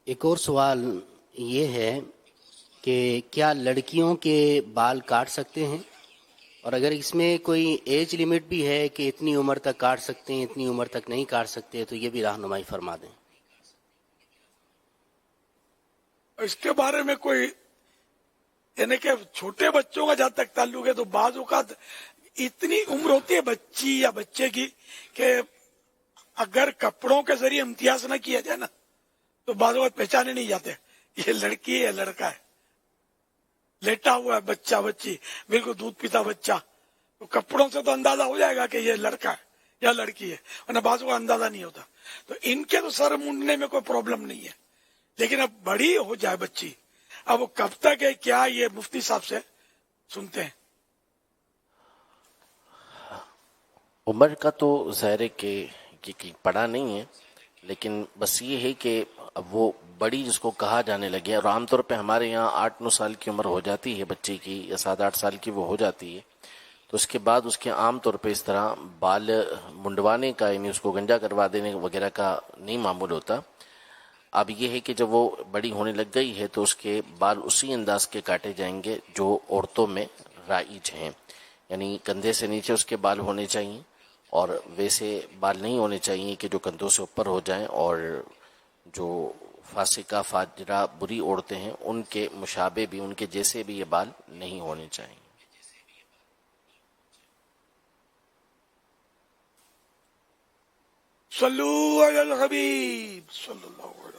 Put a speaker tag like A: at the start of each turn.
A: ایک اور سوال یہ ہے کہ کیا لڑکیوں کے بال کاٹ سکتے ہیں، اور اگر اس میں کوئی ایج لمٹ بھی ہے کہ اتنی عمر تک کاٹ سکتے ہیں اتنی عمر تک نہیں کاٹ سکتے، تو یہ بھی رہنمائی فرما دیں۔
B: اس کے بارے میں کوئی یعنی کہ چھوٹے بچوں کا جہاں تک تعلق ہے تو بعض اوقات اتنی عمر ہوتی ہے بچی یا بچے کی کہ اگر کپڑوں کے ذریعے امتیاز نہ کیا جائے نا تو بعض اوقات پہچانے نہیں جاتے یہ لڑکی ہے یا لڑکا ہے۔ لیٹا ہوا ہے بچہ بچی بالکل دودھ پیتا بچہ، تو کپڑوں سے تو اندازہ ہو جائے گا کہ یہ لڑکا ہے یا لڑکی ہے، ورنہ بعض کو اندازہ نہیں ہوتا۔ تو ان کے تو سر مونڈنے میں کوئی پرابلم نہیں ہے، لیکن اب بڑی ہو جائے بچی، اب وہ کب تک ہے کیا، یہ مفتی صاحب سے سنتے ہیں۔
C: عمر کا تو ظاہر ہے کہ پڑا نہیں ہے، لیکن بس یہ ہے کہ اب وہ بڑی جس کو کہا جانے لگے، اور عام طور پہ ہمارے یہاں 8-9 سال کی عمر ہو جاتی ہے بچے کی، یا 7-8 سال کی وہ ہو جاتی ہے، تو اس کے بعد اس کے عام طور پہ اس طرح بال منڈوانے کا، یعنی اس کو گنجا کروا دینے وغیرہ کا نہیں معمول ہوتا۔ اب یہ ہے کہ جب وہ بڑی ہونے لگ گئی ہے تو اس کے بال اسی انداز کے کاٹے جائیں گے جو عورتوں میں رائج ہیں، یعنی کندھے سے نیچے اس کے بال ہونے چاہیے، اور ویسے بال نہیں ہونے چاہیے کہ جو کندھوں سے اوپر ہو جائیں، اور جو فاسقہ فاجرہ بری عورتیں ہیں ان کے مشابہ بھی، ان کے جیسے بھی یہ بال نہیں ہونے چاہیے۔
B: صلو علی الحبیب صلی اللہ علیہ وسلم۔